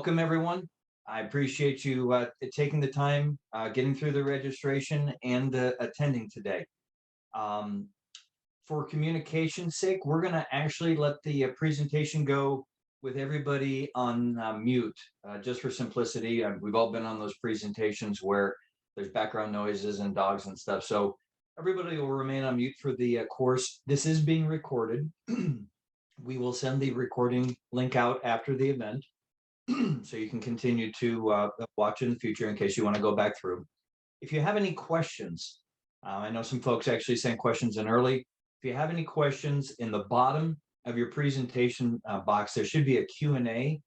welcome everyone. I appreciate you taking the time, getting through the registration and attending today. Um, for communication's sake, we're going to actually let the presentation go with everybody on mute, just for simplicity. We've all been on those presentations where there's background noises and dogs and stuff. So everybody will remain on mute for the course. This is being recorded. We will send the recording link out after the event. So you can continue to watch in the future in case you want to go back through. If you have any questions, I know some folks actually sent questions in early. If you have any questions, in the bottom of your presentation box, there should be a Q&A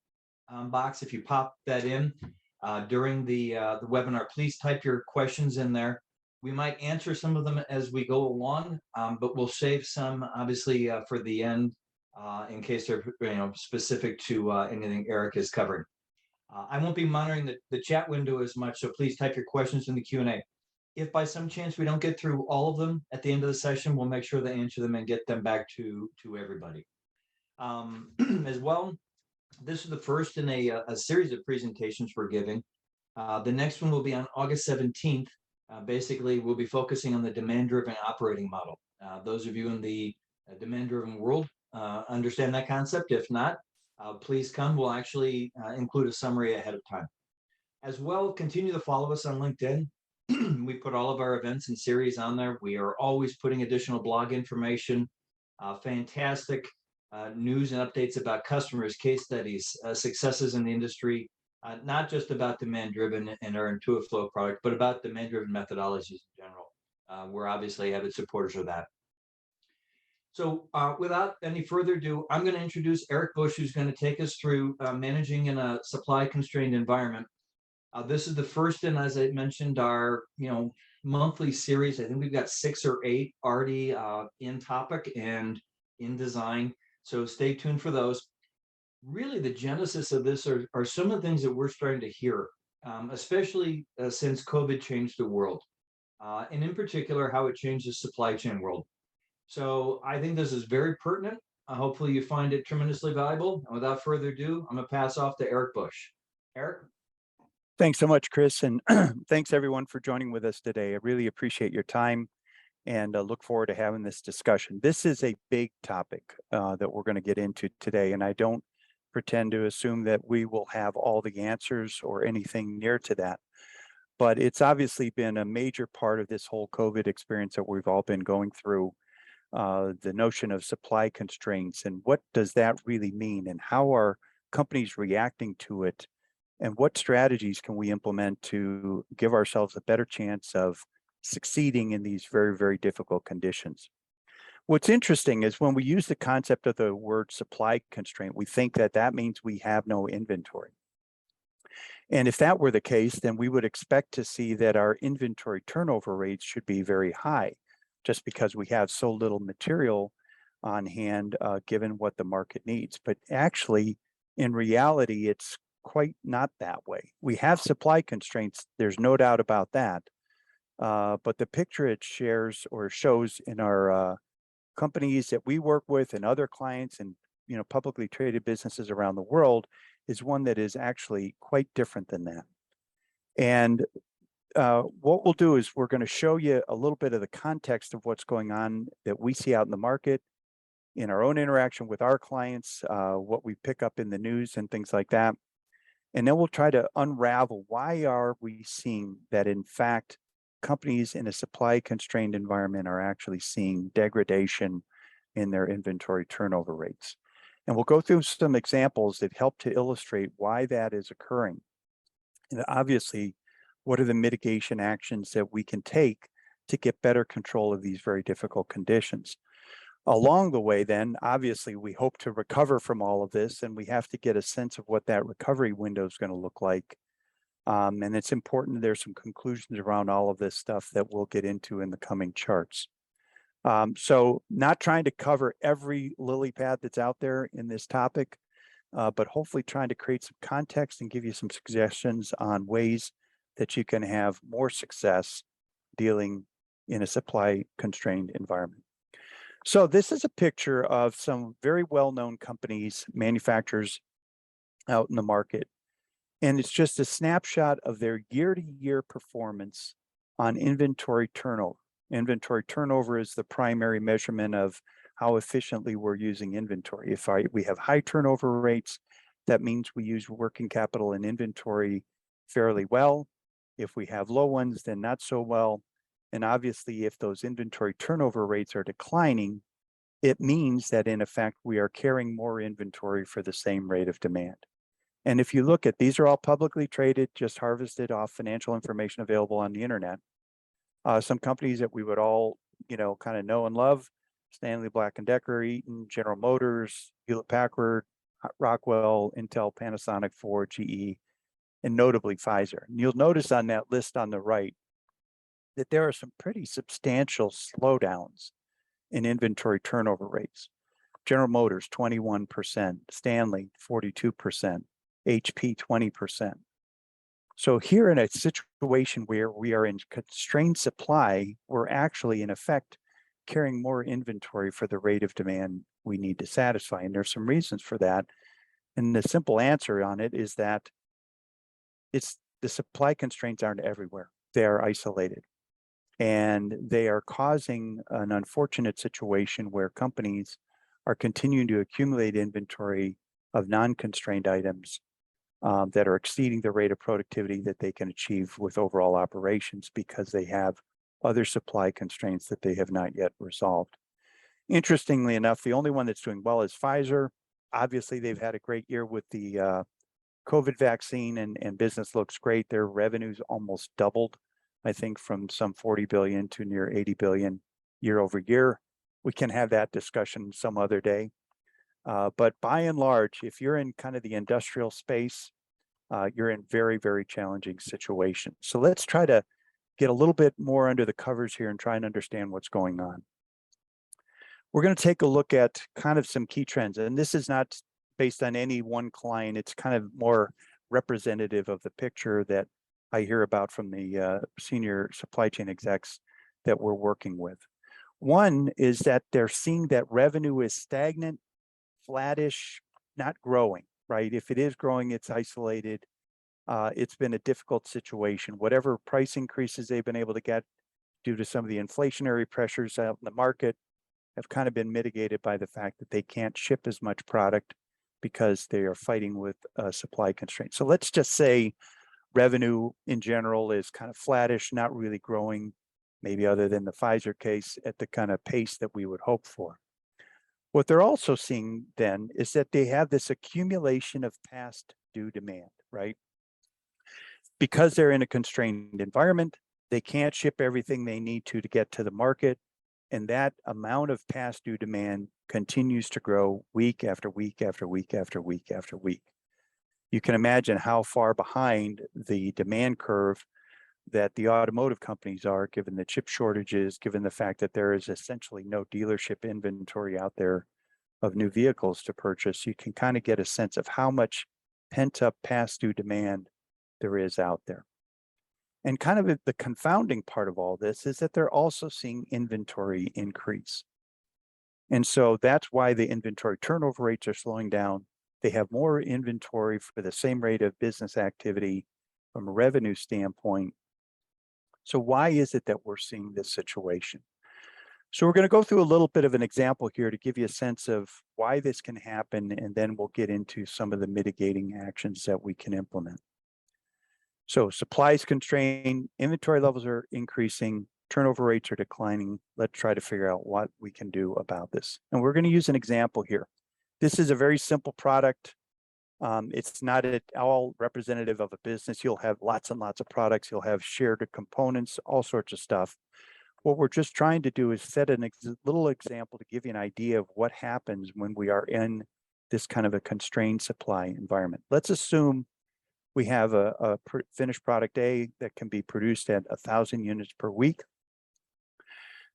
box. If you pop that in during the webinar, please type your questions in there. We might answer some of them as we go along, but we'll save some obviously for the end in case they're specific to anything Erik is covering. I won't be monitoring the chat window as much, so please type your questions in the Q&A. If by some chance we don't get through all of them at the end of the session, we'll make sure to answer them and get them back to everybody. As well, this is the first in a series of presentations we're giving. The next one will be on August 17th. Basically, we'll be focusing on the demand-driven operating model. Those of you in the demand-driven world understand that concept. If not, please come. We'll actually include a summary ahead of time. As well, continue to follow us on LinkedIn. We put all of our events and series on there. We are always putting additional blog information, fantastic news and updates about customers, case studies, successes in the industry, not just about demand-driven and our Intuiflow product, but about demand-driven methodologies in general. We're obviously avid supporters of that. So without any further ado, I'm going to introduce Erik Bush, who's going to take us through managing in a supply-constrained environment. This is the first in, as I mentioned, our monthly series. I think we've got 6 or 8 already in topic and in design. So stay tuned for those. Really, the genesis of this are some of the things that we're starting to hear, especially since COVID changed the world, and in particular, how it changed the supply chain world. So I think this is very pertinent. Hopefully you find it tremendously valuable. And without further ado, I'm going to pass off to Erik Bush. Erik? Thanks so much, Chris, and thanks everyone for joining with us today. I really appreciate your time and look forward to having this discussion. This is a big topic that we're going to get into today, and I don't pretend to assume that we will have all the answers or anything near to that. But it's obviously been a major part of this whole COVID experience that we've all been going through. The notion of supply constraints and what does that really mean, and how are companies reacting to it, and what strategies can we implement to give ourselves a better chance of succeeding in these very, very difficult conditions. What's interesting is when we use the concept of the word supply constraint, we think that that means we have no inventory. And if that were the case, then we would expect to see that our inventory turnover rates should be very high, just because we have so little material on hand, given what the market needs. But actually, in reality, it's quite not that way. We have supply constraints, there's no doubt about that. But the picture it shares or shows in our companies that we work with and other clients and publicly traded businesses around the world is one that is actually quite different than that. And what we'll do is we're going to show you a little bit of the context of what's going on that we see out in the market, in our own interaction with our clients, what we pick up in the news and things like that. And then we'll try to unravel why are we seeing that, in fact, companies in a supply constrained environment are actually seeing degradation in their inventory turnover rates. And we'll go through some examples that help to illustrate why that is occurring. And obviously, what are the mitigation actions that we can take to get better control of these very difficult conditions? Along the way, then, obviously, we hope to recover from all of this, and we have to get a sense of what that recovery window is going to look like. And it's important there's some conclusions around all of this stuff that we'll get into in the coming charts. So not trying to cover every lily pad that's out there in this topic, but hopefully trying to create some context and give you some suggestions on ways that you can have more success dealing in a supply constrained environment. So this is a picture of some very well-known companies, manufacturers out in the market. And it's just a snapshot of their year-to-year performance on inventory turnover. Inventory turnover is the primary measurement of how efficiently we're using inventory. If we have high turnover rates, that means we use working capital and inventory fairly well. If we have low ones, then not so well. And obviously, if those inventory turnover rates are declining, it means that in effect, we are carrying more inventory for the same rate of demand. And if you look at, these are all publicly traded, just harvested off financial information available on the internet. Some companies that we would all, kind of know and love: Stanley Black & Decker, Eaton, General Motors, Hewlett-Packard, Rockwell, Intel, Panasonic, Ford, GE, and notably Pfizer. And you'll notice on that list on the right that there are some pretty substantial slowdowns in inventory turnover rates. General Motors, 21%, Stanley, 42%, HP, 20%. So here in a situation where we are in constrained supply, we're actually in effect carrying more inventory for the rate of demand we need to satisfy. And there's some reasons for that. And the simple answer on it is that the supply constraints aren't everywhere. They are isolated. And they are causing an unfortunate situation where companies are continuing to accumulate inventory of non-constrained items that are exceeding the rate of productivity that they can achieve with overall operations because they have other supply constraints that they have not yet resolved. Interestingly enough, the only one that's doing well is Pfizer. Obviously, they've had a great year with the COVID vaccine, and business looks great. Their revenues almost doubled, I think, from some 40 billion to near 80 billion year over year. We can have that discussion some other day. But by and large, if you're in kind of the industrial space, you're in very, very challenging situations. So let's try to get a little bit more under the covers here and try and understand what's going on. We're going to take a look at kind of some key trends, and this is not based on any one client. It's kind of more representative of the picture that I hear about from the senior supply chain execs that we're working with. One is that they're seeing that revenue is stagnant, flattish, not growing, right? If it is growing, it's isolated. It's been a difficult situation. Whatever price increases they've been able to get due to some of the inflationary pressures out in the market have kind of been mitigated by the fact that they can't ship as much product because they are fighting with supply constraints. So let's just say revenue in general is kind of flattish, not really growing, maybe other than the Pfizer case, at the kind of pace that we would hope for. What they're also seeing then is that they have this accumulation of past due demand, right? Because they're in a constrained environment, they can't ship everything they need to get to the market. And that amount of past due demand continues to grow week after week after week after week after week. You can imagine how far behind the demand curve that the automotive companies are, given the chip shortages, given the fact that there is essentially no dealership inventory out there of new vehicles to purchase. You can kind of get a sense of how much pent-up past due demand there is out there. And kind of the confounding part of all this is that they're also seeing inventory increase. And so that's why the inventory turnover rates are slowing down. They have more inventory for the same rate of business activity from a revenue standpoint. So why is it that we're seeing this situation? So we're going to go through a little bit of an example here to give you a sense of why this can happen, and then we'll get into some of the mitigating actions that we can implement. So supply is constrained, inventory levels are increasing, turnover rates are declining. Let's try to figure out what we can do about this. And we're going to use an example here. This is a very simple product. It's not at all representative of a business. You'll have lots and lots of products. You'll have shared components, all sorts of stuff. What we're just trying to do is set a little example to give you an idea of what happens when we are in this kind of a constrained supply environment. Let's assume we have a finished product A that can be produced at 1,000 units per week,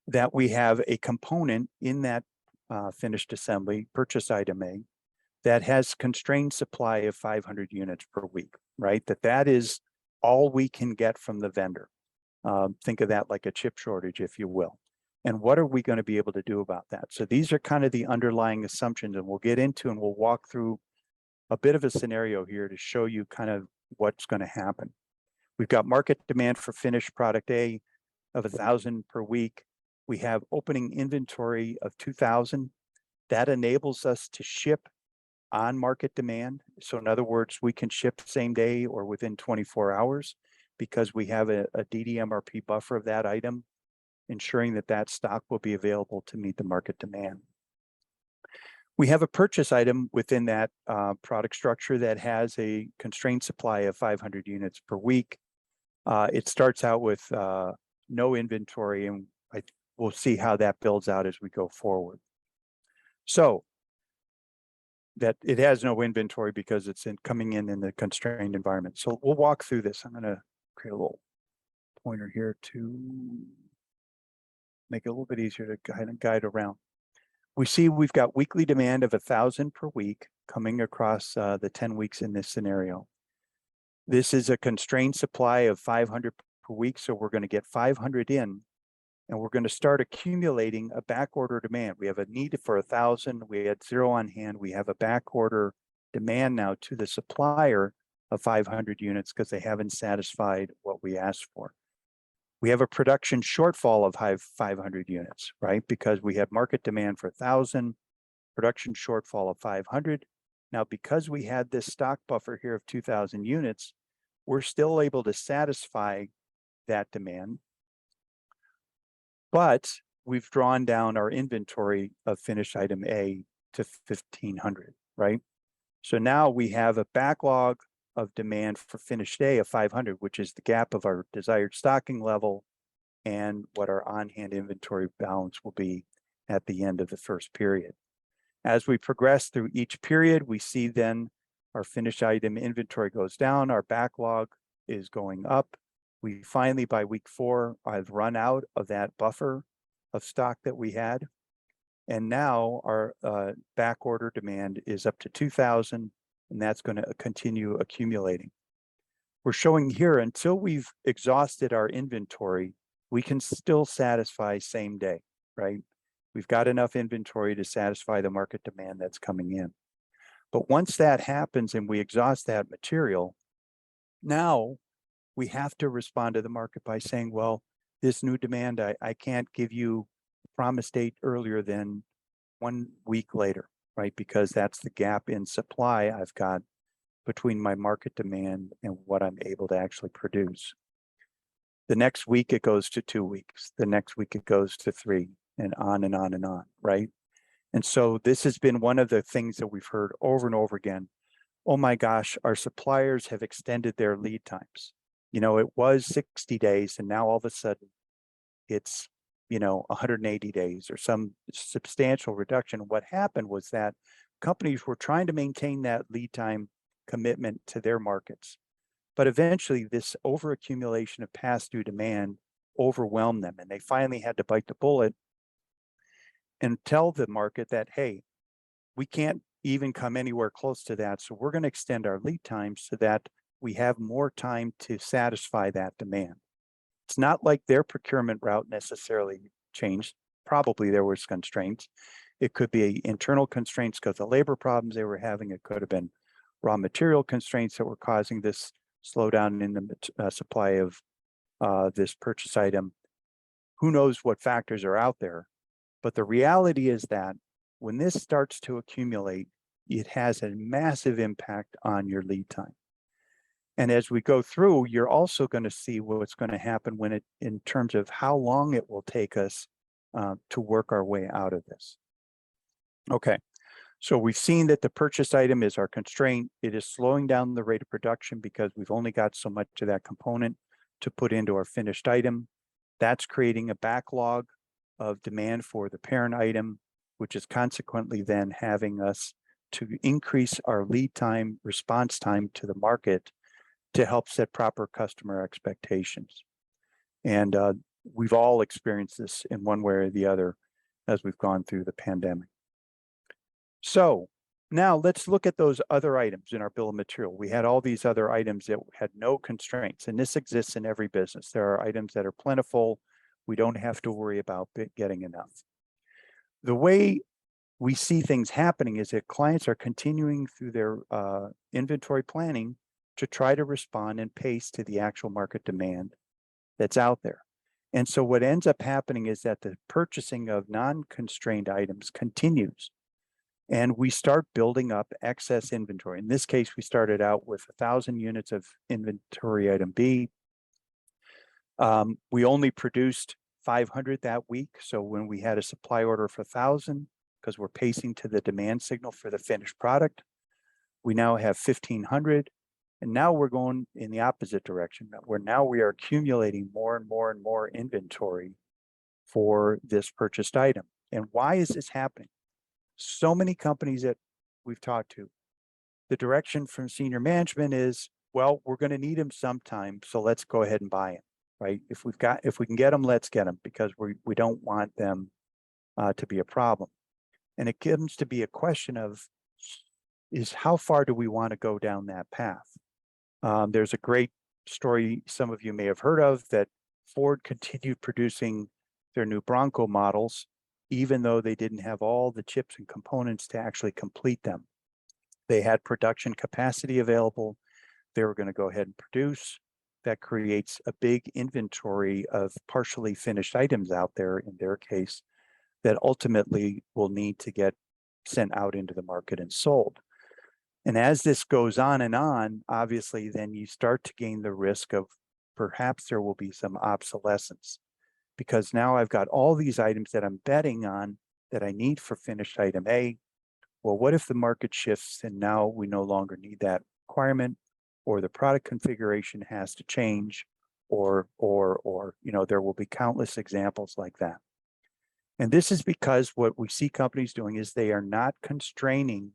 that we have a component in that finished assembly, purchase item A, that has constrained supply of 500 units per week, right? That is all we can get from the vendor. Think of that like a chip shortage, if you will. And what are we going to be able to do about that? So these are kind of the underlying assumptions, and we'll get into and we'll walk through a bit of a scenario here to show you kind of what's going to happen. We've got market demand for finished product A of 1,000 per week. We have opening inventory of 2,000. That enables us to ship on market demand. So in other words, we can ship same day or within 24 hours because we have a DDMRP buffer of that item, ensuring that that stock will be available to meet the market demand. We have a purchase item within that product structure that has a constrained supply of 500 units per week. It starts out with no inventory, and we'll see how that builds out as we go forward. So that it has no inventory because it's coming in the constrained environment. So we'll walk through this. I'm going to create a little pointer here to make it a little bit easier to guide around. We see we've got weekly demand of 1,000 per week coming across the 10 weeks in this scenario. This is a constrained supply of 500 per week, so we're going to get 500 in, and we're going to start accumulating a back order demand. We have a need for 1,000. We had 0 on hand. We have a back order demand now to the supplier of 500 units because they haven't satisfied what we asked for. We have a production shortfall of 500 units, right? Because we had market demand for 1,000, production shortfall of 500. Now, because we had this stock buffer here of 2,000 units, we're still able to satisfy that demand. But we've drawn down our inventory of finished item A to 1,500, right? So now we have a backlog of demand for finished A of 500, which is the gap of our desired stocking level and what our on-hand inventory balance will be at the end of the first period. As we progress through each period, we see then our finished item inventory goes down, our backlog is going up. We finally, by week 4, I've run out of that buffer of stock that we had. And now our back order demand is up to 2,000, and that's going to continue accumulating. We're showing here until we've exhausted our inventory, we can still satisfy same day, right? We've got enough inventory to satisfy the market demand that's coming in. But once that happens and we exhaust that material, now we have to respond to the market by saying, well, this new demand, I can't give you a promise date earlier than 1 week later, right? Because that's the gap in supply I've got between my market demand and what I'm able to actually produce. The next week it goes to 2 weeks. The next week it goes to 3, and on and on and on, right? And so this has been one of the things that we've heard over and over again. Oh my gosh, our suppliers have extended their lead times. You know, it was 60 days and now all of a sudden it's, 180 days or some substantial reduction. What happened was that companies were trying to maintain that lead time commitment to their markets. But eventually this overaccumulation of past due demand overwhelmed them, and they finally had to bite the bullet and tell the market that, hey, we can't even come anywhere close to that. So we're going to extend our lead time so that we have more time to satisfy that demand. It's not like their procurement route necessarily changed. Probably there was constraints. It could be internal constraints because of labor problems they were having. It could have been raw material constraints that were causing this slowdown in the supply of this purchase item. Who knows what factors are out there? But the reality is that when this starts to accumulate, it has a massive impact on your lead time. And as we go through, you're also going to see what's going to happen in terms of how long it will take us to work our way out of this. Okay, so we've seen that the purchase item is our constraint. It is slowing down the rate of production because we've only got so much of that component to put into our finished item. That's creating a backlog of demand for the parent item, which is consequently then having us to increase our lead time, response time to the market to help set proper customer expectations. And we've all experienced this in one way or the other as we've gone through the pandemic. So now let's look at those other items in our bill of material. We had all these other items that had no constraints, and this exists in every business. There are items that are plentiful. We don't have to worry about getting enough. The way we see things happening is that clients are continuing through their inventory planning to try to respond and pace to the actual market demand that's out there. And so what ends up happening is that the purchasing of non-constrained items continues, and we start building up excess inventory. In this case, we started out with 1,000 units of inventory item B. We only produced 500 that week. So when we had a supply order for 1,000, because we're pacing to the demand signal for the finished product, we now have 1,500. And now we're going in the opposite direction, where now we are accumulating more and more and more inventory for this purchased item. And why is this happening? So many companies that we've talked to, the direction from senior management is, well, we're going to need them sometime, so let's go ahead and buy them, right? If we can get them, let's get them, because we don't want them to be a problem. And it comes to be a question of, is how far do we want to go down that path? There's a great story some of you may have heard of, that Ford continued producing their new Bronco models, even though they didn't have all the chips and components to actually complete them. They had production capacity available. They were going to go ahead and produce. That creates a big inventory of partially finished items out there, in their case, that ultimately will need to get sent out into the market and sold. And as this goes on, obviously, then you start to gain the risk of perhaps there will be some obsolescence, because now I've got all these items that I'm betting on that I need for finished item A. Well, what if the market shifts and now we no longer need that requirement, or the product configuration has to change, or there will be countless examples like that. And this is because what we see companies doing is they are not constraining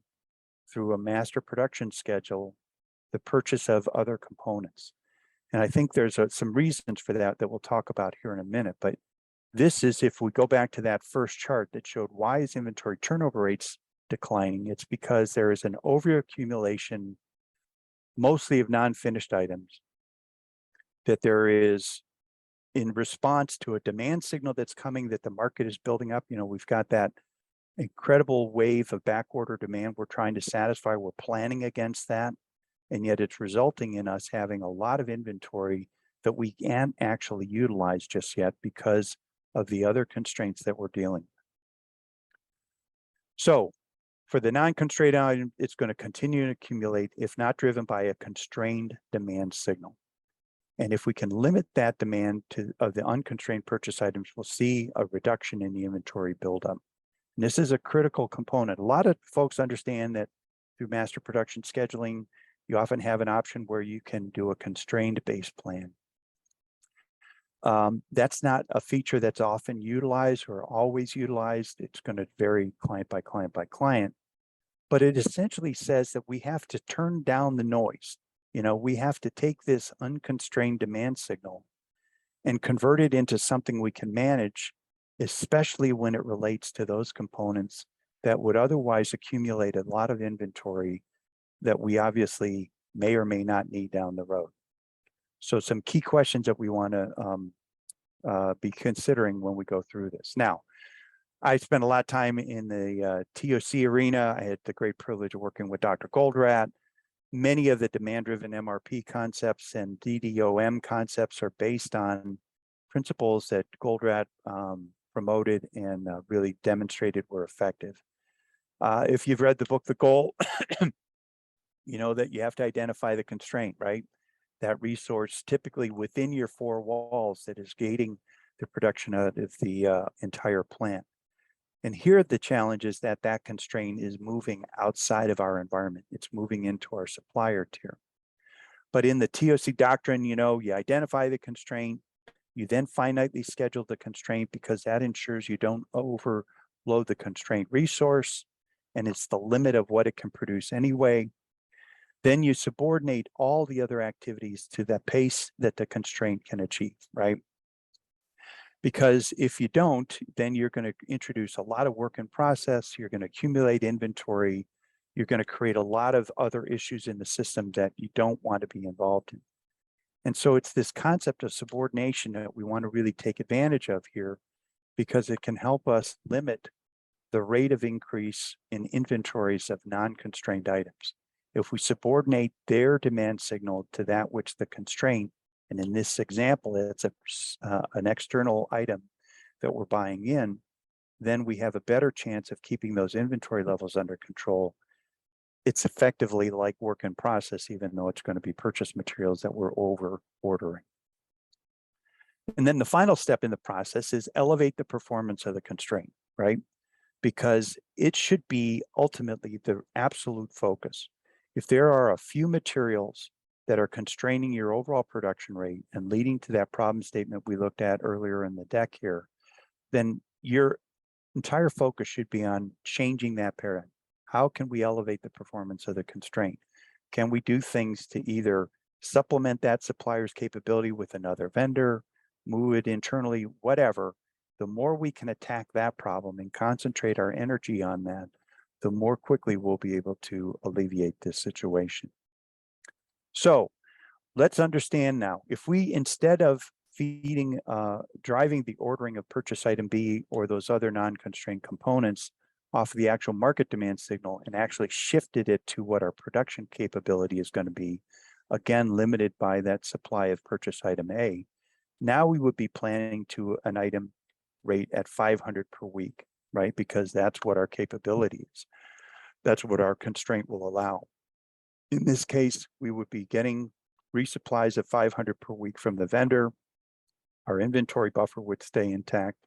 through a master production schedule the purchase of other components. And I think there's some reasons for that we'll talk about here in a minute. But this is, if we go back to that first chart that showed why is inventory turnover rates declining, it's because there is an overaccumulation, mostly of non-finished items, that there is in response to a demand signal that's coming, that the market is building up. We've got that incredible wave of backorder demand we're trying to satisfy. We're planning against that, and yet it's resulting in us having a lot of inventory that we can't actually utilize just yet because of the other constraints that we're dealing with. So for the non-constrained item, it's going to continue to accumulate if not driven by a constrained demand signal. And if we can limit that demand of the unconstrained purchase items, we'll see a reduction in the inventory buildup. And this is a critical component. A lot of folks understand that through master production scheduling, you often have an option where you can do a constrained base plan. That's not a feature that's often utilized or always utilized. It's going to vary client by client by client. But it essentially says that we have to turn down the noise. We have to take this unconstrained demand signal and convert it into something we can manage, especially when it relates to those components that would otherwise accumulate a lot of inventory that we obviously may or may not need down the road. So some key questions that we want to be considering when we go through this. Now, I spent a lot of time in the TOC arena. I had the great privilege of working with Dr. Goldratt. Many of the demand-driven MRP concepts and DDOM concepts are based on principles that Goldratt promoted and really demonstrated were effective. If you've read the book, The Goal, you know that you have to identify the constraint, right? That resource typically within your four walls that is gating the production of the entire plant. And here the challenge is that that constraint is moving outside of our environment. It's moving into our supplier tier. But in the TOC doctrine, you identify the constraint, you then finitely schedule the constraint because that ensures you don't overload the constraint resource, and it's the limit of what it can produce anyway. Then you subordinate all the other activities to the pace that the constraint can achieve, right? Because if you don't, then you're going to introduce a lot of work in process, you're going to accumulate inventory, you're going to create a lot of other issues in the system that you don't want to be involved in. And so it's this concept of subordination that we want to really take advantage of here, because it can help us limit the rate of increase in inventories of non-constrained items. If we subordinate their demand signal to that which the constraint, and in this example, it's an external item that we're buying in, then we have a better chance of keeping those inventory levels under control. It's effectively like work in process, even though it's going to be purchase materials that we're over ordering. And then the final step in the process is elevate the performance of the constraint, right? Because it should be ultimately the absolute focus. If there are a few materials that are constraining your overall production rate and leading to that problem statement we looked at earlier in the deck here, then your entire focus should be on changing that paradigm. How can we elevate the performance of the constraint? Can we do things to either supplement that supplier's capability with another vendor, move it internally, whatever? The more we can attack that problem and concentrate our energy on that, the more quickly we'll be able to alleviate this situation. So let's understand now, if we, instead of driving the ordering of purchase item B or those other non-constrained components off of the actual market demand signal and actually shifted it to what our production capability is going to be, again, limited by that supply of purchase item A, now we would be planning to an item rate at 500 per week, right? Because that's what our capability is. That's what our constraint will allow. In this case, we would be getting resupplies of 500 per week from the vendor. Our inventory buffer would stay intact,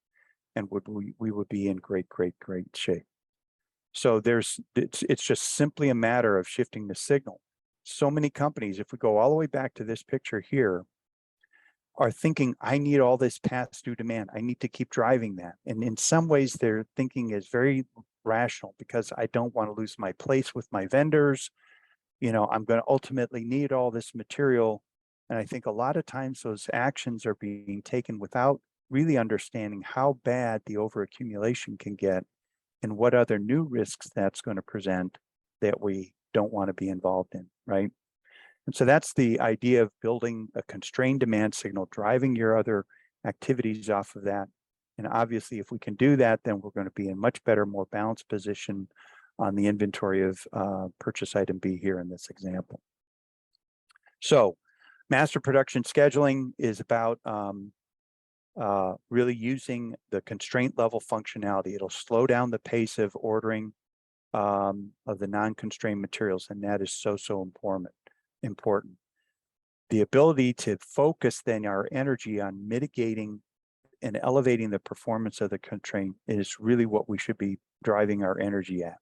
and we would be in great shape. So it's just simply a matter of shifting the signal. So many companies, if we go all the way back to this picture here, are thinking, I need all this past due demand. I need to keep driving that. And in some ways, their thinking is very rational because I don't want to lose my place with my vendors. You know, I'm going to ultimately need all this material. And I think a lot of times those actions are being taken without really understanding how bad the overaccumulation can get and what other new risks that's going to present that we don't want to be involved in, right? And so that's the idea of building a constrained demand signal, driving your other activities off of that. And obviously, if we can do that, then we're going to be in much better, more balanced position on the inventory of purchase item B here in this example. So master production scheduling is about really using the constraint level functionality. It'll slow down the pace of ordering of the non-constrained materials, and that is so important. The ability to focus then our energy on mitigating and elevating the performance of the constraint is really what we should be driving our energy at.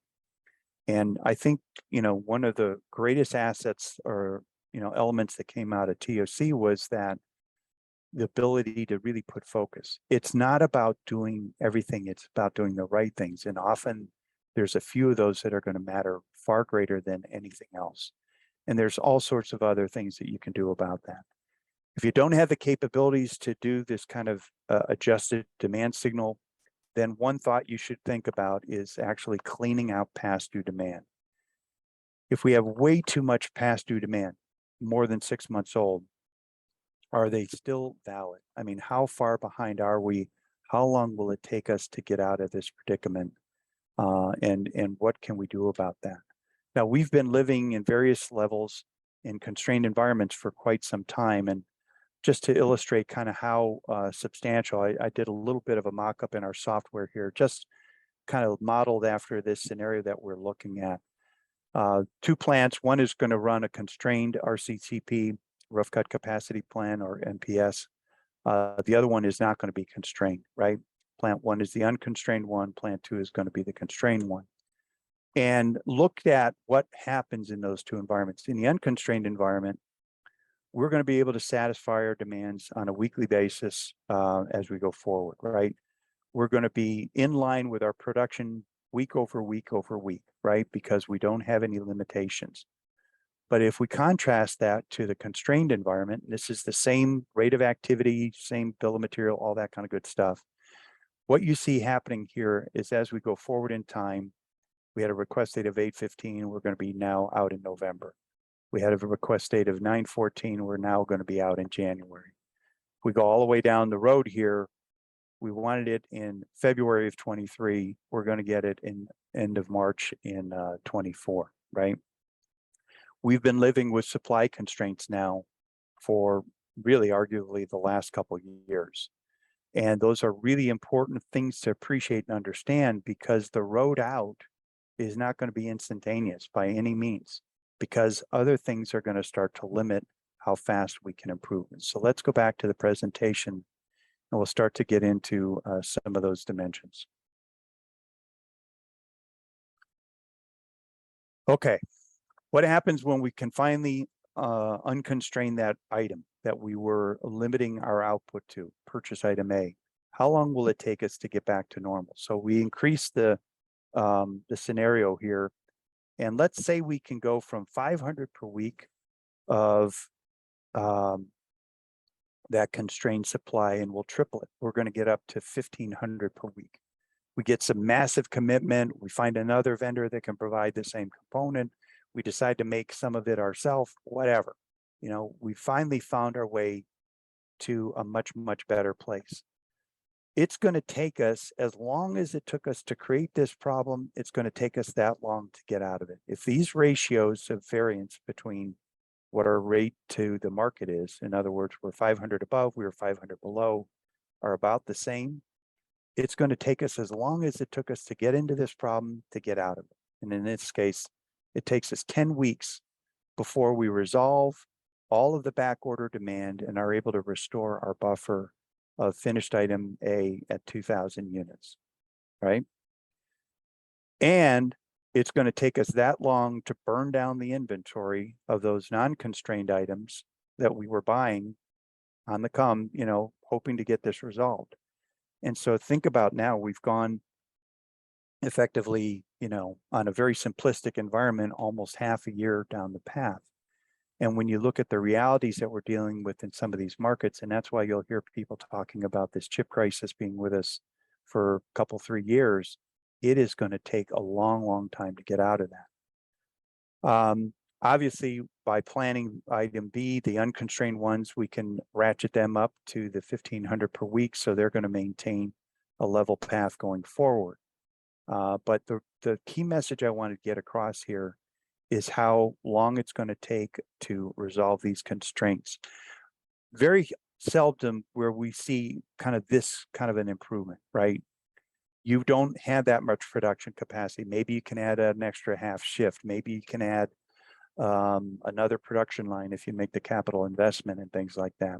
And I think, you know, one of the greatest assets or, you know, elements that came out of TOC was that the ability to really put focus. It's not about doing everything, it's about doing the right things. And often there's a few of those that are going to matter far greater than anything else. And there's all sorts of other things that you can do about that. If you don't have the capabilities to do this kind of adjusted demand signal, then one thought you should think about is actually cleaning out past due demand. If we have way too much past due demand, more than 6 months old, are they still valid? I mean, how far behind are we? How long will it take us to get out of this predicament? And what can we do about that? Now, we've been living in various levels in constrained environments for quite some time. And just to illustrate kind of how substantial, I did a little bit of a mock-up in our software here, just kind of modeled after this scenario that we're looking at. 2 plants, one is going to run a constrained RCCP, rough cut capacity plan, or NPS. The other one is not going to be constrained, right? Plant 1 is the unconstrained one, plant 2 is going to be the constrained one. And looked at what happens in those 2 environments. In the unconstrained environment, we're going to be able to satisfy our demands on a weekly basis as we go forward, right? We're going to be in line with our production week over week, right? Because we don't have any limitations. But if we contrast that to the constrained environment, this is the same rate of activity, same bill of material, all that kind of good stuff. What you see happening here is as we go forward in time, we had a request date of 8/15, we're going to be now out in November. We had a request date of 9/14, we're now going to be out in January. If we go all the way down the road here, we wanted it in February of 23, we're going to get it in end of March in 24, right? We've been living with supply constraints now for really arguably the last couple of years. And those are really important things to appreciate and understand, because the road out is not going to be instantaneous by any means, because other things are going to start to limit how fast we can improve. And so let's go back to the presentation and we'll start to get into some of those dimensions. Okay, what happens when we can finally unconstrain that item that we were limiting our output to, purchase item A? How long will it take us to get back to normal? So we increase the scenario here, and let's say we can go from 500 per week of that constrained supply, and we'll triple it. We're going to get up to 1,500 per week. We get some massive commitment. We find another vendor that can provide the same component. We decide to make some of it ourselves, whatever. You know, we finally found our way to a much, much better place. It's going to take us, as long as it took us to create this problem, it's going to take us that long to get out of it. If these ratios of variance between what our rate to the market is, in other words, we're 500 above, we were 500 below, are about the same, it's going to take us as long as it took us to get into this problem to get out of it. And in this case, it takes us 10 weeks before we resolve all of the back order demand and are able to restore our buffer of finished item A at 2,000 units, right? And it's going to take us that long to burn down the inventory of those non-constrained items that we were buying on the come, you know, hoping to get this resolved. And so think about now, we've gone effectively, you know, on a very simplistic environment, almost half a year down the path. And when you look at the realities that we're dealing with in some of these markets, and that's why you'll hear people talking about this chip crisis being with us for a couple, 3 years, it is going to take a long, long time to get out of that. Obviously, by planning item B, the unconstrained ones, we can ratchet them up to the 1,500 per week, so they're going to maintain a level path going forward. But the key message I want to get across here is how long it's going to take to resolve these constraints. Very seldom where we see kind of this kind of an improvement, right? You don't have that much production capacity. Maybe you can add an extra half shift. Maybe you can add another production line if you make the capital investment and things like that.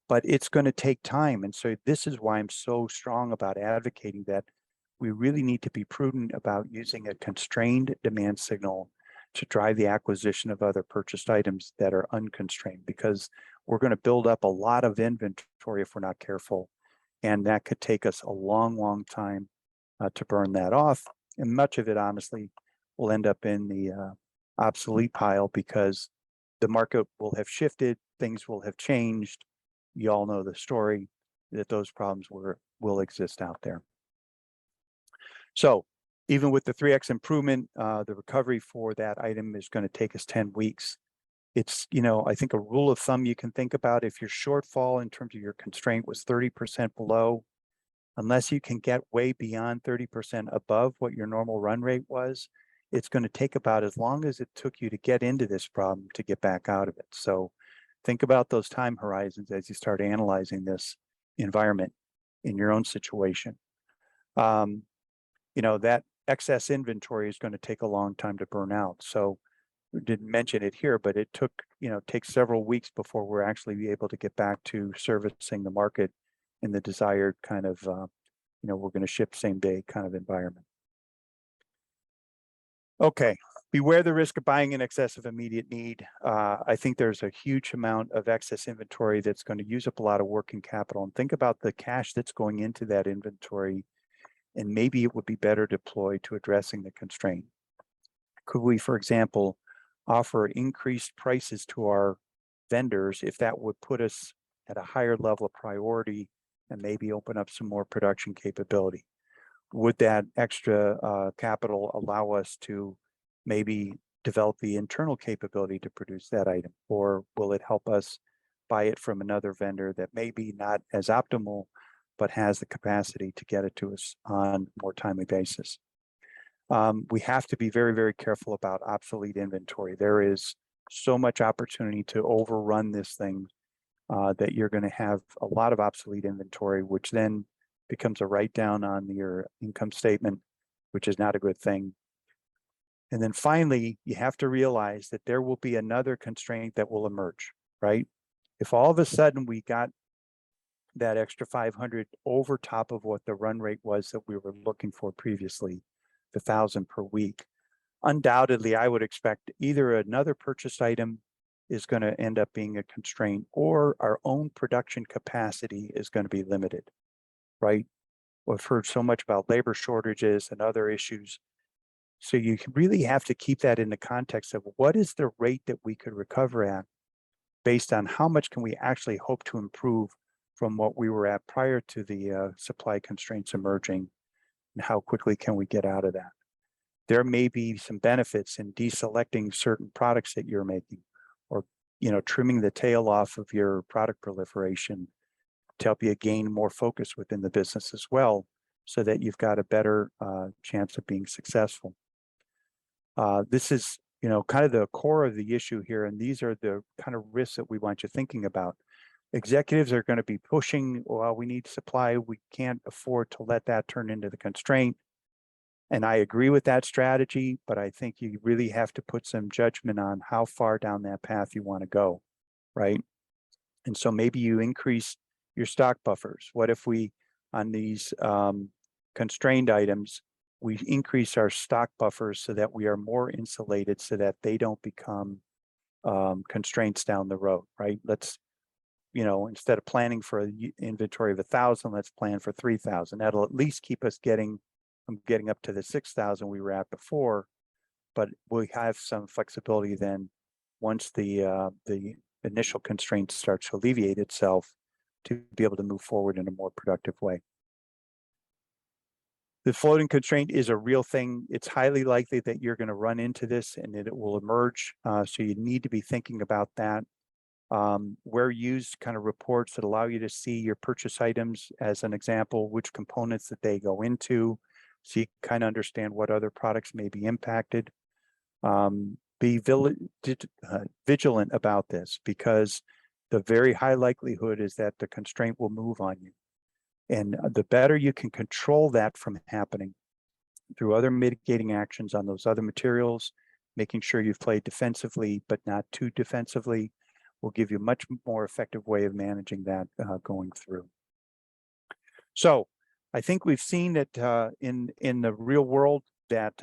But it's going to take time. And so this is why I'm so strong about advocating that we really need to be prudent about using a constrained demand signal to drive the acquisition of other purchased items that are unconstrained, because we're going to build up a lot of inventory if we're not careful. And that could take us a long, long time to burn that off. And much of it, honestly, will end up in the obsolete pile, because the market will have shifted, things will have changed. You all know the story, that those problems will exist out there. So even with the 3x improvement, the recovery for that item is going to take us 10 weeks. It's, you know, I think a rule of thumb you can think about, if your shortfall in terms of your constraint was 30% below, unless you can get way beyond 30% above what your normal run rate was, it's going to take about as long as it took you to get into this problem to get back out of it. So think about those time horizons as you start analyzing this environment in your own situation. You know, that excess inventory is going to take a long time to burn out. So we didn't mention it here, but it took, you know, takes several weeks before we're actually able to get back to servicing the market in the desired kind of, you know, we're going to ship same day kind of environment. Okay, beware the risk of buying in excess of immediate need. I think there's a huge amount of excess inventory that's going to use up a lot of working capital, and think about the cash that's going into that inventory, and maybe it would be better deployed to addressing the constraint. Could we, for example, offer increased prices to our vendors if that would put us at a higher level of priority and maybe open up some more production capability? Would that extra capital allow us to maybe develop the internal capability to produce that item? Or will it help us buy it from another vendor that may be not as optimal, but has the capacity to get it to us on a more timely basis? We have to be very, very careful about obsolete inventory. There is so much opportunity to overrun this thing that you're going to have a lot of obsolete inventory, which then becomes a write down on your income statement, which is not a good thing. And then finally, you have to realize that there will be another constraint that will emerge, right? If all of a sudden we got that extra 500 over top of what the run rate was that we were looking for previously, the 1,000 per week, undoubtedly, I would expect either another purchase item is going to end up being a constraint, or our own production capacity is going to be limited, right? We've heard so much about labor shortages and other issues. So you really have to keep that in the context of what is the rate that we could recover at based on how much can we actually hope to improve from what we were at prior to the supply constraints emerging, and how quickly can we get out of that. There may be some benefits in deselecting certain products that you're making, or trimming the tail off of your product proliferation to help you gain more focus within the business as well, so that you've got a better chance of being successful. This is kind of the core of the issue here, and these are the kind of risks that we want you thinking about. Executives are going to be pushing, well, we need supply, we can't afford to let that turn into the constraint. And I agree with that strategy, but I think you really have to put some judgment on how far down that path you want to go, right? And so maybe you increase your stock buffers. What if we, on these constrained items, we increase our stock buffers so that we are more insulated, so that they don't become constraints down the road, right? Let's, instead of planning for an inventory of 1,000, let's plan for 3,000. That'll at least keep us getting up to the 6,000 we were at before, but we have some flexibility then once the initial constraint starts to alleviate itself, to be able to move forward in a more productive way. The floating constraint is a real thing. It's highly likely that you're going to run into this and that it will emerge. So you need to be thinking about that. Where used kind of reports that allow you to see your purchase items as an example, which components that they go into, so you kind of understand what other products may be impacted. Be vigilant about this, because the very high likelihood is that the constraint will move on you. And the better you can control that from happening through other mitigating actions on those other materials, making sure you've played defensively, but not too defensively, will give you a much more effective way of managing that going through. So I think we've seen that in the real world that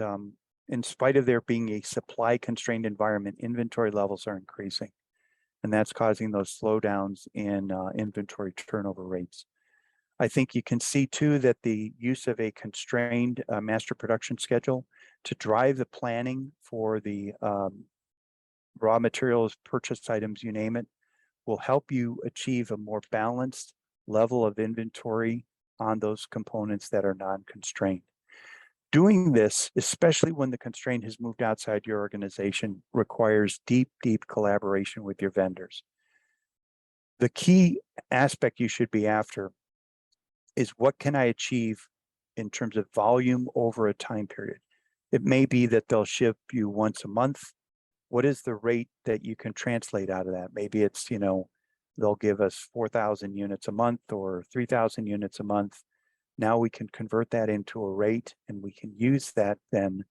in spite of there being a supply constrained environment, inventory levels are increasing, and that's causing those slowdowns in inventory turnover rates. I think you can see too that the use of a constrained master production schedule to drive the planning for the raw materials, purchased items, you name it, will help you achieve a more balanced level of inventory on those components that are non-constrained. Doing this, especially when the constraint has moved outside your organization, requires deep, deep collaboration with your vendors. The key aspect you should be after is, what can I achieve in terms of volume over a time period? It may be that they'll ship you once a month. What is the rate that you can translate out of that? Maybe it's, they'll give us 4,000 units a month or 3,000 units a month. Now we can convert that into a rate, and we can use that then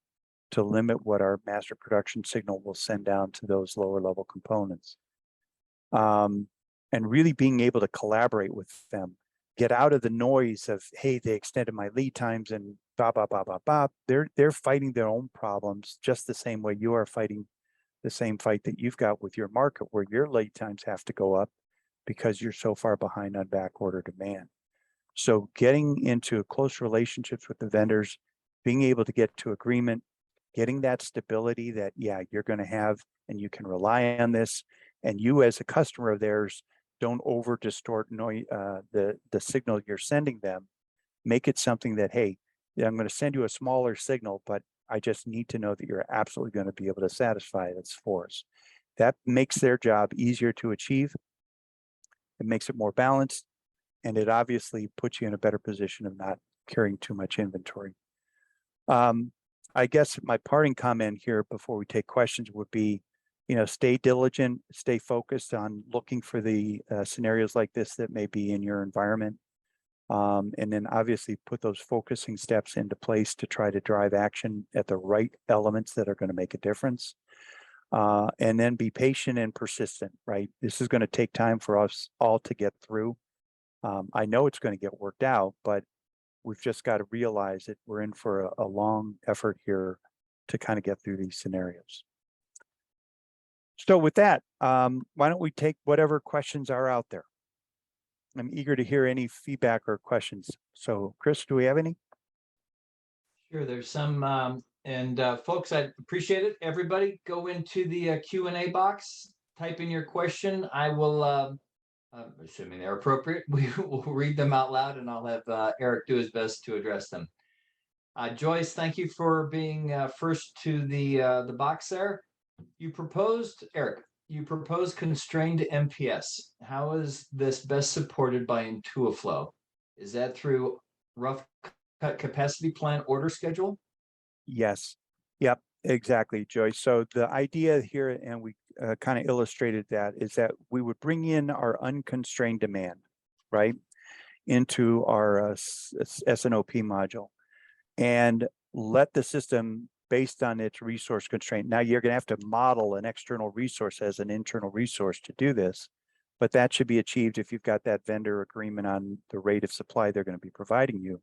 to limit what our master production signal will send down to those lower level components. And really being able to collaborate with them, get out of the noise of, hey, they extended my lead times and blah, blah, blah, blah, blah. They're fighting their own problems just the same way you are fighting the same fight that you've got with your market, where your lead times have to go up because you're so far behind on back order demand. So getting into close relationships with the vendors, being able to get to agreement, getting that stability that, yeah, you're going to have and you can rely on this, and you as a customer of theirs don't over distort the signal you're sending them. Make it something that, hey, yeah, I'm going to send you a smaller signal, but I just need to know that you're absolutely going to be able to satisfy this for us. That makes their job easier to achieve. It makes it more balanced, and it obviously puts you in a better position of not carrying too much inventory. I guess my parting comment here before we take questions would be, stay diligent, stay focused on looking for the scenarios like this that may be in your environment. And then obviously put those focusing steps into place to try to drive action at the right elements that are going to make a difference. And then be patient and persistent, right? This is going to take time for us all to get through. I know it's going to get worked out, but we've just got to realize that we're in for a long effort here to kind of get through these scenarios. So with that, why don't we take whatever questions are out there? I'm eager to hear any feedback or questions. So Chris, do we have any? Sure, there's some, and folks, I appreciate it. Everybody go into the Q&A box, type in your question. I will, assuming they're appropriate, we will read them out loud, and I'll have Erik do his best to address them. Joyce, thank you for being first to the box there. Erik, you proposed constrained MPS. How is this best supported by Intuiflow? Is that through rough cut capacity plan order schedule? Yes. Yep, exactly, Joyce. So the idea here, and we kind of illustrated that, is that we would bring in our unconstrained demand, right, into our S&OP module and let the system, based on its resource constraint. Now you're going to have to model an external resource as an internal resource to do this, but that should be achieved if you've got that vendor agreement on the rate of supply they're going to be providing you.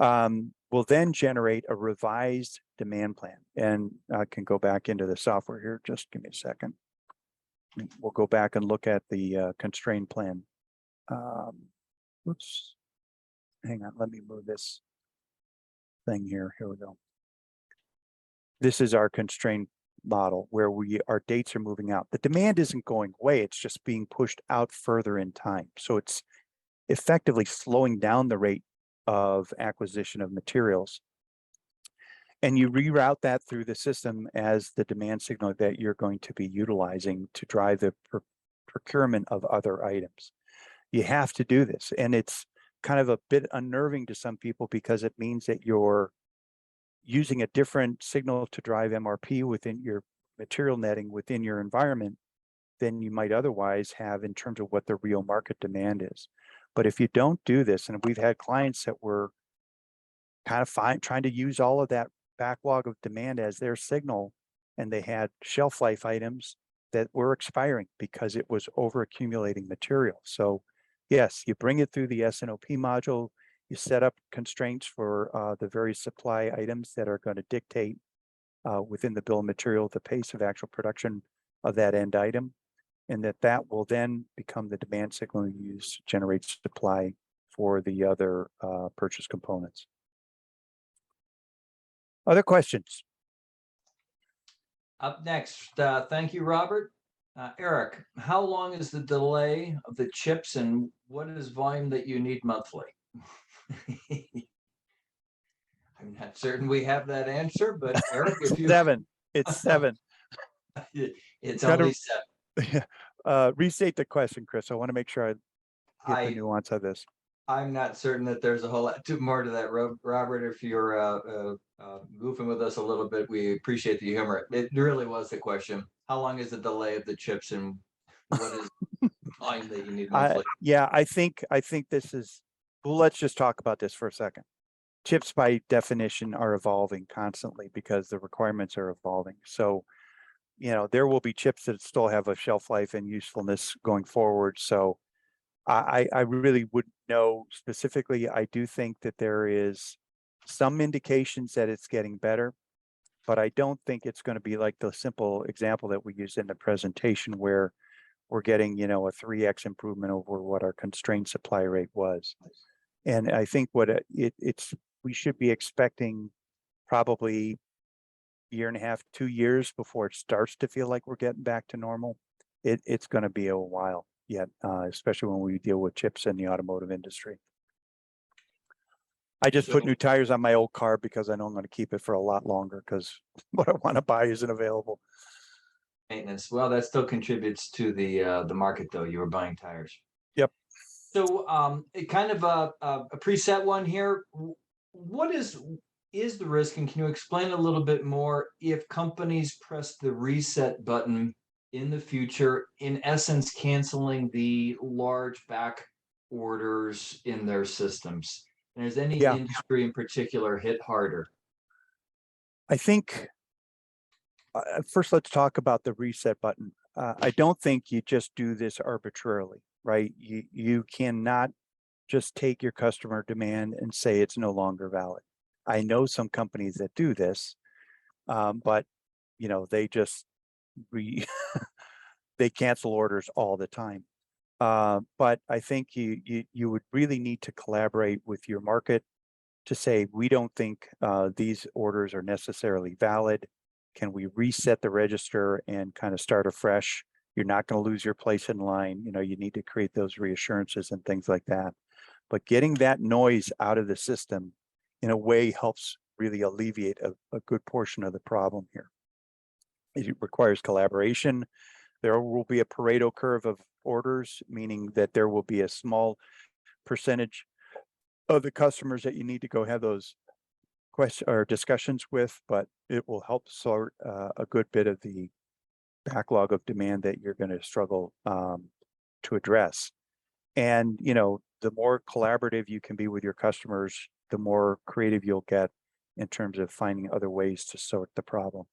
Will then generate a revised demand plan. And I can go back into the software here. Just give me a second. We'll go back and look at the constraint plan. Oops. Hang on. Let me move this thing here. Here we go. This is our constraint model where our dates are moving out. The demand isn't going away. It's just being pushed out further in time. So it's effectively slowing down the rate of acquisition of materials. And you reroute that through the system as the demand signal that you're going to be utilizing to drive the procurement of other items. You have to do this. And it's kind of a bit unnerving to some people because it means that you're using a different signal to drive MRP within your material netting within your environment than you might otherwise have in terms of what the real market demand is. But if you don't do this, and we've had clients that were kind of trying to use all of that backlog of demand as their signal, and they had shelf life items that were expiring because it was over accumulating material. So yes, you bring it through the S&OP module, you set up constraints for the various supply items that are going to dictate within the bill of material the pace of actual production of that end item, and that will then become the demand signal you use to generate supply for the other purchase components. Other questions? Up next, thank you, Robert. Erik, how long is the delay of the chips, and what is volume that you need monthly? I'm not certain we have that answer, but Erik, if you 7. It's 7. It's only 7. Restate the question, Chris. I want to make sure I get the nuance of this. I'm not certain that there's a whole lot more to that, Robert. If you're goofing with us a little bit, we appreciate the humor. It really was the question. How long is the delay of the chips, and what is volume that you need monthly? Yeah, I think this is, well, let's just talk about this for a second. Chips by definition are evolving constantly because the requirements are evolving. So, there will be chips that still have a shelf life and usefulness going forward. So I really wouldn't know specifically. I do think that there is some indications that it's getting better, but I don't think it's going to be like the simple example that we used in the presentation where we're getting, a 3x improvement over what our constrained supply rate was. And I think what we should be expecting probably 1.5 to 2 years before it starts to feel like we're getting back to normal. It's going to be a while yet, especially when we deal with chips in the automotive industry. I just put new tires on my old car because I know I'm going to keep it for a lot longer because what I want to buy isn't available. Maintenance. Well, that still contributes to the market, though. You were buying tires. Yep. So, it kind of a preset one here. What is is the risk, and can you explain a little bit more if companies press the reset button in the future, in essence, canceling the large back orders in their systems? And is any Yeah, industry in particular hit harder? I think first let's talk about the reset button. I don't think you just do this arbitrarily, right? You cannot just take your customer demand and say it's no longer valid. I know some companies that do this, but you know, they just they cancel orders all the time. But I think you would really need to collaborate with your market to say, we don't think these orders are necessarily valid. Can we reset the register and kind of start afresh? You're not going to lose your place in line. You know, you need to create those reassurances and things like that. But getting that noise out of the system in a way helps really alleviate a good portion of the problem here. It requires collaboration. There will be a Pareto curve of orders, meaning that there will be a small percentage of the customers that you need to go have those questions or discussions with, but it will help sort a good bit of the backlog of demand that you're going to struggle to address. And, you know, the more collaborative you can be with your customers, the more creative you'll get in terms of finding other ways to sort the problem.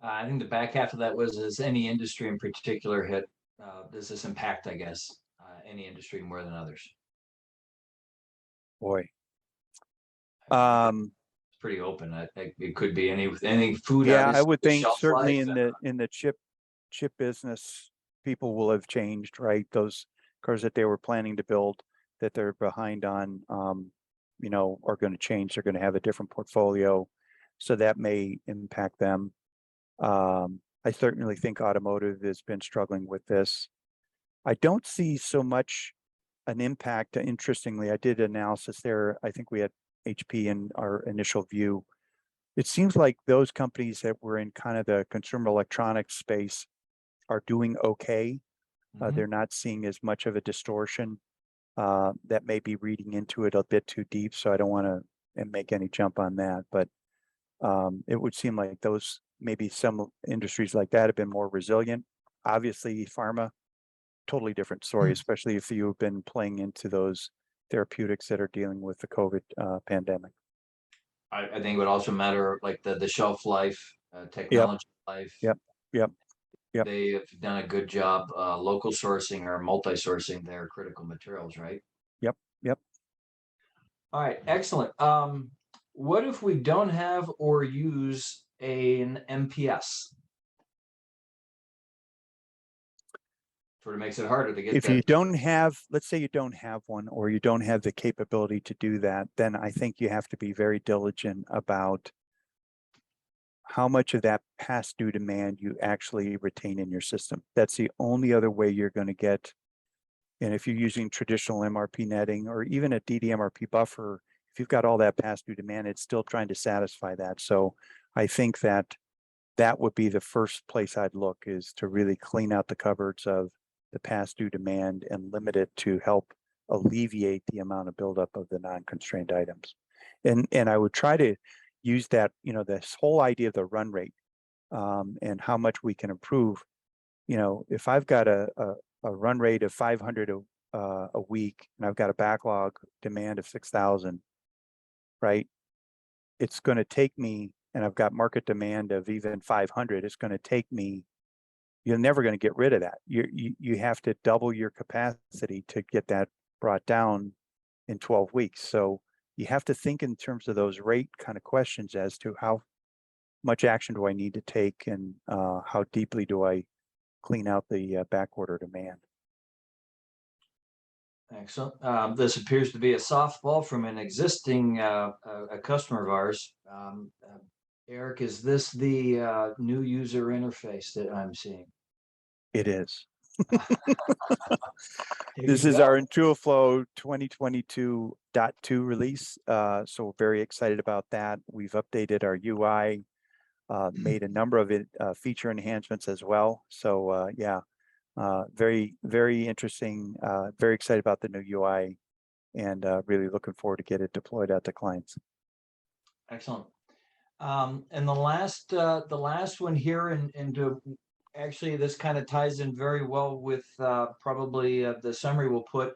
I think the back half of that was, is any industry in particular hit? Does this impact, I guess, any industry more than others? Boy. It's pretty open. I think it could be anything food. Yeah, I would think shelf certainly life. in the chip business, people will have changed, right? Those cars that they were planning to build that they're behind on, you know, are going to change. They're going to have a different portfolio, so that may impact them. I certainly think automotive has been struggling with this. I don't see so much an impact. Interestingly, I did analysis there. I think we had HP in our initial view. It seems like those companies that were in kind of the consumer electronics space are doing okay. They're not seeing as much of a distortion. That may be reading into it a bit too deep, so I don't want to make any jump on that. But it would seem like those, maybe some industries like that have been more resilient. Obviously, pharma, totally different story, especially if you've been playing into those therapeutics that are dealing with the COVID pandemic. I think it would also matter, like the shelf life, technology life. Yep. They have done a good job local sourcing or multi-sourcing their critical materials, right? Yep. All right, excellent. What if we don't have or use an MPS? Sort of makes it harder to get If that. you don't have, let's say you don't have one, or you don't have the capability to do that, then I think you have to be very diligent about how much of that past due demand you actually retain in your system. That's the only other way you're going to get. And if you're using traditional MRP netting or even a DDMRP buffer, if you've got all that past due demand, it's still trying to satisfy that. So I think that that would be the first place I'd look, is to really clean out the cupboards of the past due demand and limit it to help alleviate the amount of buildup of the non-constrained items. And I would try to use that, you know, this whole idea of the run rate and how much we can improve. You know, if I've got a run rate of 500 a week and I've got a backlog demand of 6,000, right? It's going to take me, and I've got market demand of even 500, it's going to take me, you're never going to get rid of that. You have to double your capacity to get that brought down in 12 weeks. So you have to think in terms of those rate kind of questions as to how much action do I need to take, and how deeply do I clean out the back order demand. Excellent. This appears to be a softball from an existing a customer of ours. Erik, is this the new user interface that I'm seeing? It is. Here This you is go. our Intuiflow 2022.2 release. So we're very excited about that. We've updated our UI, made a number of feature enhancements as well. So yeah, very, very interesting. Very excited about the new UI and really looking forward to get it deployed out to clients. Excellent. And the last one here, actually this kind of ties in very well with probably the summary we'll put,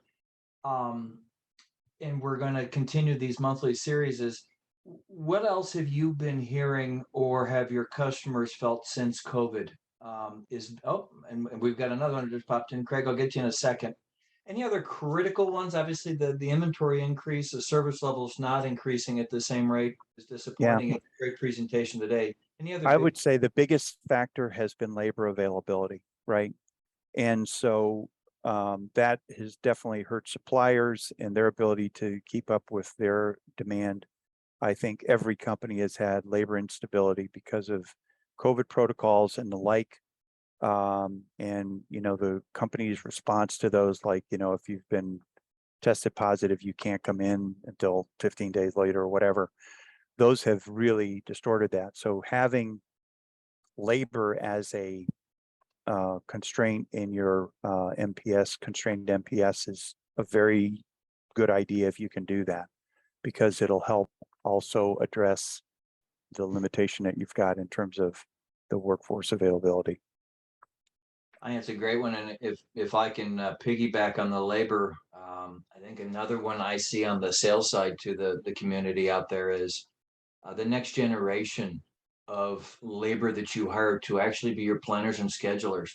and we're going to continue these monthly series, is what else have you been hearing or have your customers felt since COVID? And we've got another one that just popped in. Craig, I'll get you in a second. Any other critical ones? Obviously, the inventory increase, the service levels not increasing at the same rate is disappointing. Yeah. Great presentation today. Any other? I would say the biggest factor has been labor availability, right? And so that has definitely hurt suppliers and their ability to keep up with their demand. I think every company has had labor instability because of COVID protocols and the like. And, you know, the company's response to those, like, you know, if you've been tested positive, you can't come in until 15 days later or whatever. Those have really distorted that. So having labor as a constraint in your MPS, constrained MPS, is a very good idea if you can do that, because it'll help also address the limitation that you've got in terms of the workforce availability. I think it's a great one, and if I can piggyback on the labor, I think another one I see on the sales side to the community out there is the next generation of labor that you hire to actually be your planners and schedulers.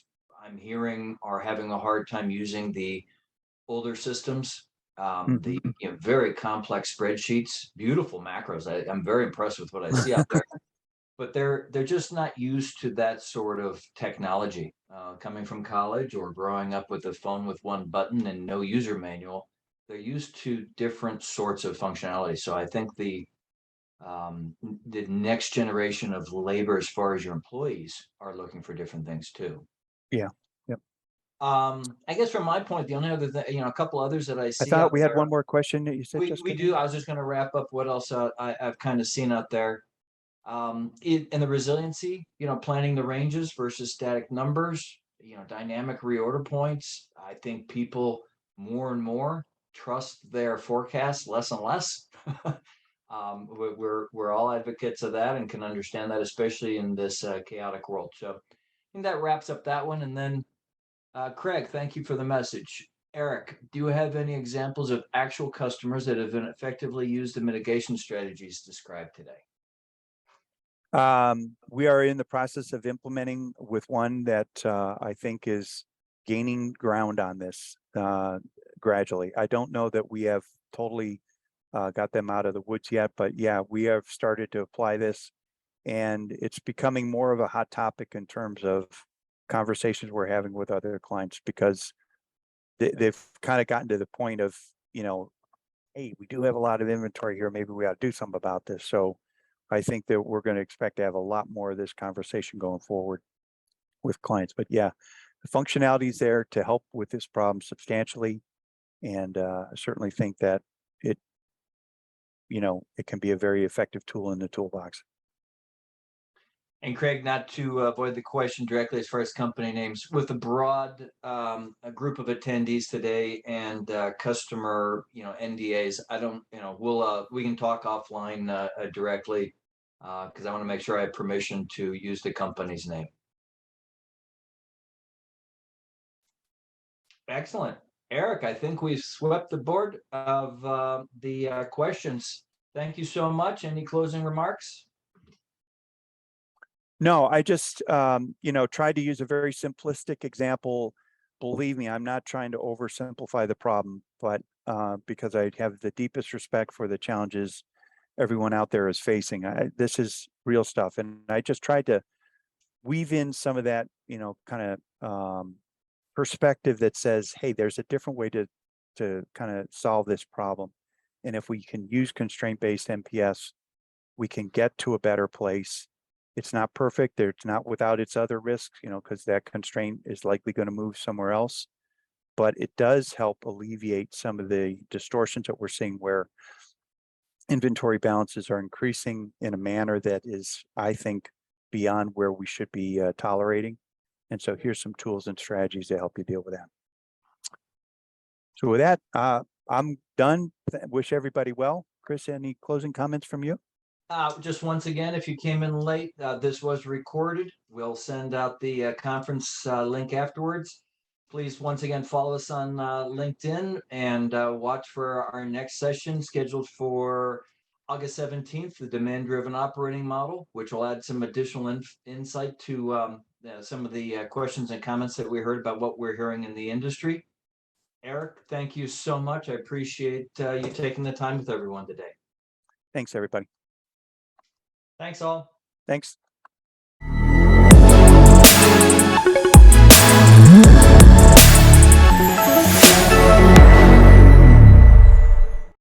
I'm hearing are having a hard time using the older systems, the very complex spreadsheets, beautiful macros. I'm very impressed with what I see out there. But they're just not used to that sort of technology. Coming from college or growing up with a phone with one button and no user manual, they're used to different sorts of functionality. So I think the next generation of labor, as far as your employees, are looking for different things too. Yeah. Yep. I guess from my point, the only other thing, a couple others that I see. I thought we had one more question that you said. We do. I was just going to wrap up what else I've kind of seen out there. And the resiliency, planning the ranges versus static numbers, dynamic reorder points. I think people more and more trust their forecasts less and less. We're all advocates of that and can understand that, especially in this chaotic world. So I think that wraps up that one. And then, Craig, thank you for the message. Erik, do you have any examples of actual customers that have been effectively used the mitigation strategies described today? We are in the process of implementing with one that I think is gaining ground on this gradually. I don't know that we have totally got them out of the woods yet, but yeah, we have started to apply this, and it's becoming more of a hot topic in terms of conversations we're having with other clients, because they've kind of gotten to the point of, hey, we do have a lot of inventory here. Maybe we ought to do something about this. So I think that we're going to expect to have a lot more of this conversation going forward with clients. But yeah, the functionality is there to help with this problem substantially. And I certainly think that it can be a very effective tool in the toolbox. And Craig, not to avoid the question directly as far as company names, with a broad a group of attendees today and customer, NDAs, I don't, we can talk offline directly because I want to make sure I have permission to use the company's name. Excellent. Erik, I think we've swept the board of the questions. Thank you so much. Any closing remarks? No, I just, tried to use a very simplistic example. Believe me, I'm not trying to oversimplify the problem, but because I have the deepest respect for the challenges everyone out there is facing. This is real stuff. And I just tried to weave in some of that, kind of perspective that says, hey, there's a different way to kind of solve this problem. And if we can use constraint-based MPS, we can get to a better place. It's not perfect. It's not without its other risks, because that constraint is likely going to move somewhere else. But it does help alleviate some of the distortions that we're seeing, where inventory balances are increasing in a manner that is, I think, beyond where we should be tolerating. And so here's some tools and strategies to help you deal with that. So with that, I'm done. Wish everybody well. Chris, any closing comments from you? Just once again, if you came in late, this was recorded. We'll send out the conference link afterwards. Please, once again, follow us on LinkedIn and watch for our next session scheduled for August 17th, the demand-driven operating model, which will add some additional insight to some of the questions and comments that we heard about what we're hearing in the industry. Erik, thank you so much. I appreciate you taking the time with everyone today. Thanks, everybody. Thanks all. Thanks.